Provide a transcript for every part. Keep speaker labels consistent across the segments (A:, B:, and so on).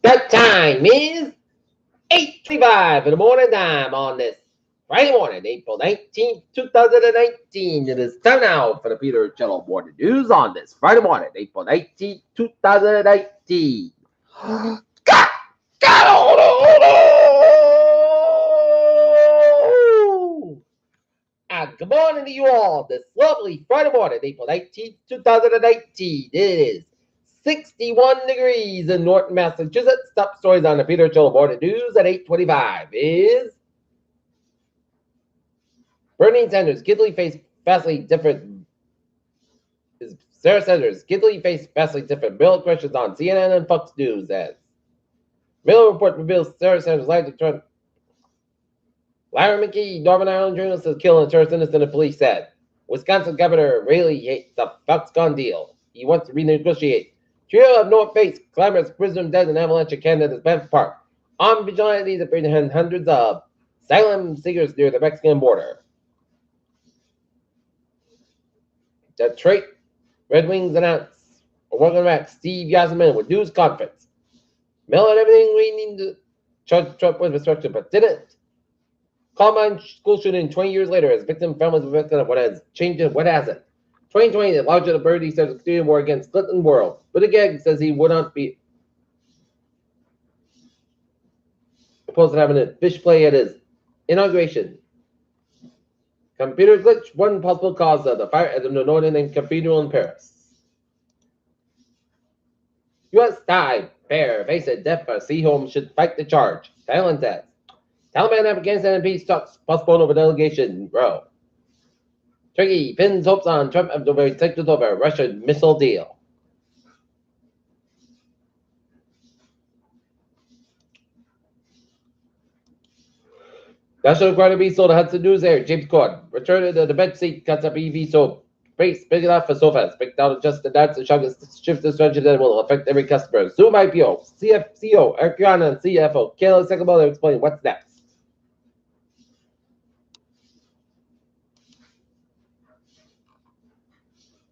A: That time is 8:25 in the morning time on this Friday morning, April 19th, 2019. It is time now for the Peter Cello Morning News on this Friday morning, April 19th, 2019. God, God, and good morning to you all this lovely Friday morning, April 19th, 2019. It is 61 degrees in Norton, Massachusetts. Top stories on the Peter Cello Morning News at 8:25 is Bernie Sanders giddily faced vastly different. Sarah Sanders giddily faced vastly different bill questions on CNN and Fox News as Miller report reveals Sarah Sanders lied to Trump. Larry McKee, Northern Ireland journalist, is killed in a terrorist incident, the police said. Wisconsin Governor Rayleigh hates the Foxconn deal. He wants to renegotiate. Trio of North Face climbers prisoner dead in avalanche in Canada's Banff Park. Armed vigilantes apprehended hundreds of asylum seekers near the Mexican border. Detroit Red Wings announced a welcome back Steve Yasmin with news conference. Mail out everything we need to charge Trump with obstruction, but didn't. Columbine school shooting 20 years later as victim families were victims of what has changed and what hasn't. 2020, the larger the Birdie starts a student war against Clinton World. But again, says he would not be opposed to having a fish play at his inauguration. Computer glitch, one possible cause of the fire at the Notre Dame Cathedral in Paris. U.S. dive bear faces death for sea home should fight the charge. Thailand says. Taliban Afghanistan and peace talks postponed over delegation row. Turkey pins hopes on Trump after very sectors over Russian missile deal. National Guard be sold to Hudson News Air. James Corden returned to the bed seat, cuts up EV so base big enough for sofas. Picked out just the nuts and shift the strategy that will affect every customer. Zoom IPO, CEO, Eric Rihanna, and CFO. Kayla Second explain what's next.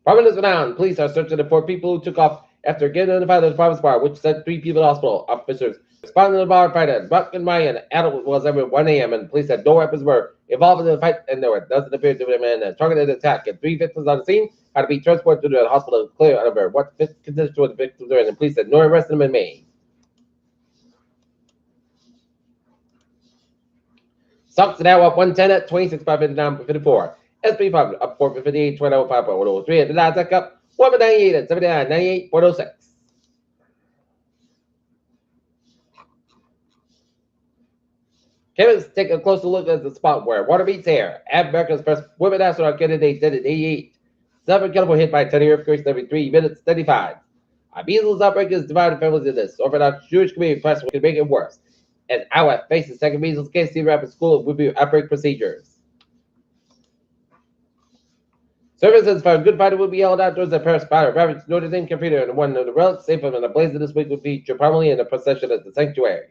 A: Prominence renowned. Police are searching for people who took off after getting identified as a private bar, which sent 3 people to the hospital. Officers responded to the bar fight at Buck and Ryan. Adult was over 1 a.m. and police said no weapons were involved in the fight, and there doesn't appear to be a man targeted attack. And 3 victims on the scene had to be transported to the hospital to clear over what conditions the victims were in. And police said no arrest them in May. Stocks now up 110 at 26.59.54. SP 5 up 458, 20.5.103. And the Nasdaq up 198 at 79, 98.06. Let's take a closer look at the spot where water meets air. America's first women astronaut candidate did in 88. 7 killed were hit by 10 earthquakes every 3 minutes, 35. A measles outbreak is divided families in this. Orthodox Jewish community press could make it worse. As our faces second measles case, Cedar Rapids School will be outbreak procedures. Services for Good Friday will be held outdoors at Paris Fire. Ravaged Notre Dame Computer and one of the relics safe from the blaze of this week would feature prominently in the procession at the sanctuary.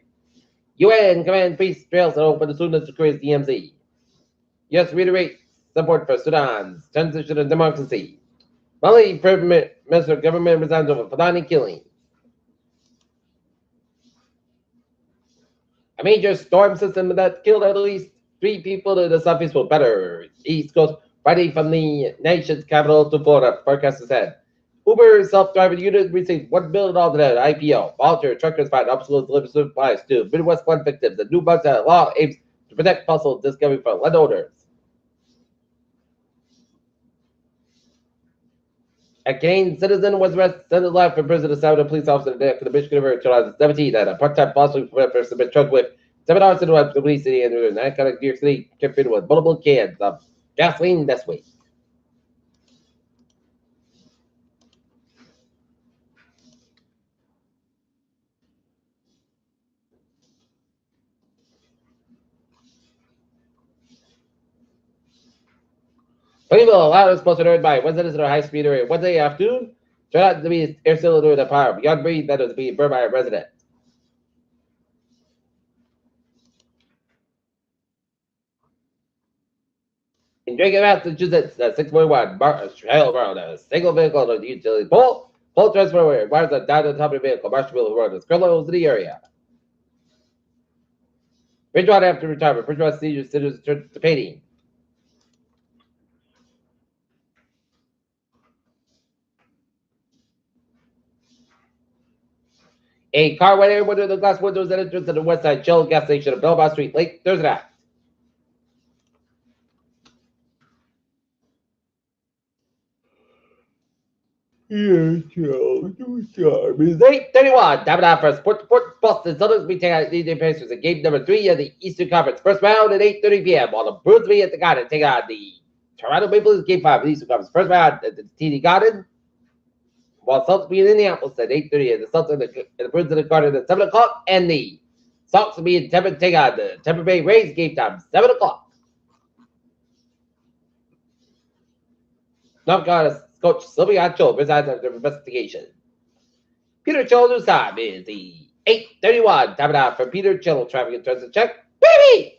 A: UN command peace trails are open as soon as Korea's DMZ. U.S. reiterates support for Sudan's transition to democracy. Mali Minister of Government resigns over Fulani killing. A major storm system that killed at least 3 people in the southeast will better East Coast Friday from the nation's capital to Florida, forecasters said. Uber self-driving unit received $1 billion IPO. Volunteer truckers find obstacles to deliver supplies to Midwest flood victims. The new Montana law aims to protect fossil discovery from landowners. A Canadian citizen was arrested, sentenced life in prison to serve a police officer today after the Michigan River in 2017 at a part-time fossil person been charged with 7 hours in the police city and an iconic New York City trip with multiple cans of gasoline this week. People loud explosive heard by residents at a high speed area Wednesday afternoon turned out to be air cylinder with a power beyond breed that was being burned by a resident. In Drake, Massachusetts, the 6.1 trail around a single vehicle on the utility pole Full transfer requires a down to the top of the vehicle. Marshall road is criminals in the area. Bridgewater after retirement. Bridgewater senior citizens to painting. A car went in under the glass windows and entered to the west side Shell gas station of Belmont Street late Thursday night. Yes, Joe. It's 8:31. Time now for Sport Boston Celtics meeting at DJ Pacers in game number 3 of the Eastern Conference. First round at 8:30 p.m. While the Bruins meet at the Garden take on the Toronto Maple Leafs game 5 of the Eastern Conference. First round at the TD Garden. While Celtics be in Indianapolis at 8:30 and the Celtics and the Bruins in the Garden at 7 o'clock. And the Sox will be in Tampa take on the Tampa Bay Rays game time 7 o'clock. North Carolina coach Sylvia Cho resides after investigation. Peter Chill's time is the 8:31. Time it out for Peter Chill. Traffic and transit check. Baby!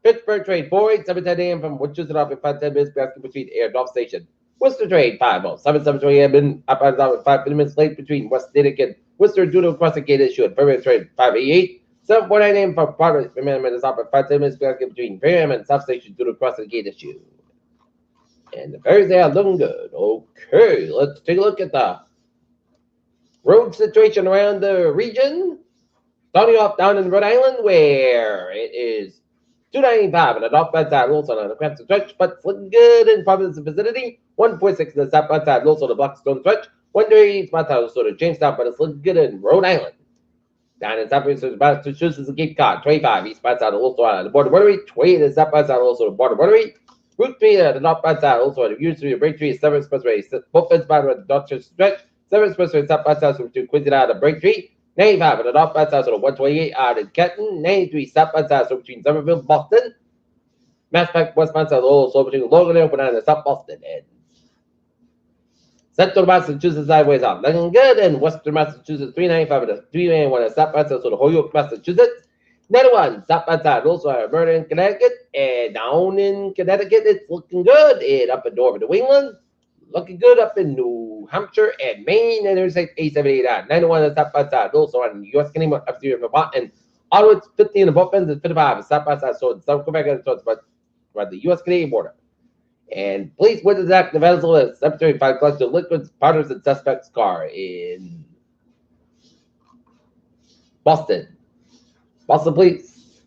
A: Pittsburgh train 487 a.m. from Wichita up in 5 10 minutes between Air North Station. Worcester train 507 a.m. in up and down 5 minutes late between West Connecticut, Worcester due to crossing gate issue and Permanent train 588. 7:49 a.m. from Progress Amendment is up at 5 10 minutes between Fairham and South Station due to crossing gate issue. And the Bears are looking good. Okay, let's take a look at the road situation around the region. Starting off down in Rhode Island, where it is 295 and a northbound side, also on the Crampton stretch, but it's looking good in Providence vicinity. 1.6 in the southbound side, also the Blackstone stretch. 138 eastbound side, also to Jamestown, but it's looking good in Rhode Island. Down in southbound Massachusetts and Cape Cod, 25 eastbound side, also on the border rotary. 20 in the southbound side, also the border rotary. Route 3 at the northbound side, also at the University of Braintree, 7 expressway, both eastbound at the Dorchester stretch. 7 expressway southbound side, so to Quincy out of Braintree. 95 at the northbound side, so the 128 out in Kenton. 93 southbound side, so between Somerville, Boston. Mass Pike westbound side, also between Logan and Open and South Boston. And Central Massachusetts sideways out. Looking good in Western Massachusetts, 395 at the 391 at southbound side, so the Holyoke, Massachusetts. 91 southbound side, also at Vernon, Connecticut. And down in Connecticut, it's looking good. And up in Dover, New England. Looking good up in New Hampshire and Maine, and there's like 879, 91 on the southbound side, also on US Canadian up to Vermont, and Ottawa 50 in the both ends, and 55 southbound side, so in South Quebec, and so it's about the US Canadian border. And police witness act available as cemetery find collection of liquids, powders, and suspect's car in Boston. Boston police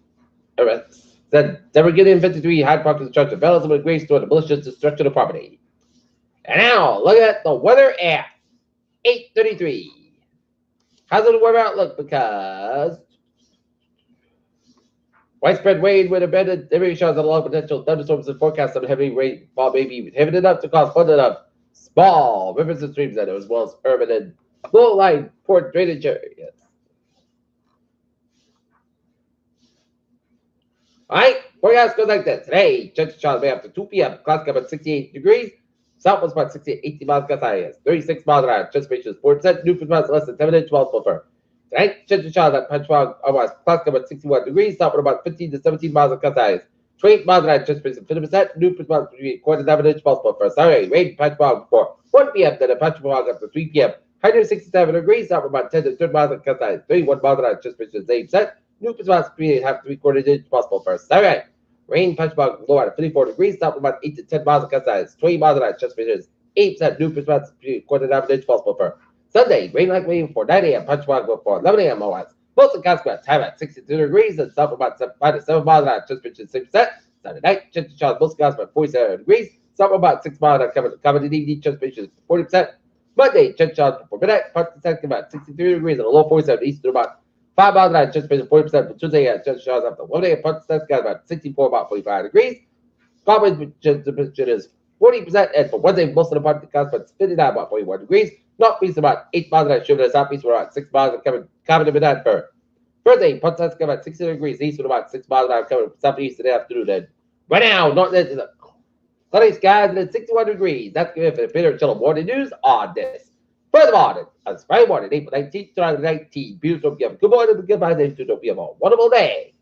A: said Deborah Gideon 53 Hyde Park construction of Elizabeth Grace store the malicious destruction of property. And now, look at the weather at 8:33. How's the weather outlook? Because widespread rain with embedded heavy showers and low potential thunderstorms and forecast of heavy rainfall may be heavy enough to cause flooding of small rivers and streams, as well as urban and low-lying port drainage areas. All right, forecast goes like this. Today, Church of Charles Bay after 2 p.m. Clouds come at 68 degrees. Southwest about 68, 18 miles gust high, 36 miles an hour. Anticipation is 4%. New miles less than 7 inches, 12 for. Tonight, Church of Charles at Punchwog, otherwise, clouds come at 61 degrees. Southward about 15 to 17 miles of gust high, 28 miles an hour. Anticipation 50%. New miles between quarter to 7 inches, 12 for. Sorry, rain Punchwog before 1 p.m. Then at Punchwog after 3 p.m. 167 degrees. Southward about 10 to 30 miles of gust high, 31 miles an hour. Anticipation is 8%. New miles between half 3/4 inches, possible for. Sorry. Rain Punchwog low at 54 degrees. Southward about 8 to 10 miles of gust high, 20 miles an hour. Anticipation is 8% new response quarter to average possible for Sunday. Rain like waiting for 9 a.m. Punchwog before 11 a.m. otherwise. Most of Cascade time at 62 degrees and south about 5 to 7 miles an hour. Just pitching 6%. Sunday night, Church of Charles, most Cascade 47 degrees. South about 6 miles an hour. Covered in evening, just pitching 40%. Monday, Church of Charles before midnight, part of the about 63 degrees and a low 47 east to about 5 miles an hour. Just pitching 40%. For Tuesday at Church of Charles after 1 day, part of the about 64, about 45 degrees. Common temperature is 40%, and for Wednesday, most of the part of the clouds, but 59 about 41 degrees. Northeast about 8 miles an hour, shifting to southeast for about 6 miles, and coming to midnight for Thursday, Punta about 60 degrees east with about 6 miles an hour, coming southeast in the afternoon. And right now, northeast is a sunny skies and it's 61 degrees. That's good for the Peter Chillum morning news on this. Further morning, on Friday morning, April 19th, 2019. Beautiful. Good morning, goodbye, to you. Have a wonderful day.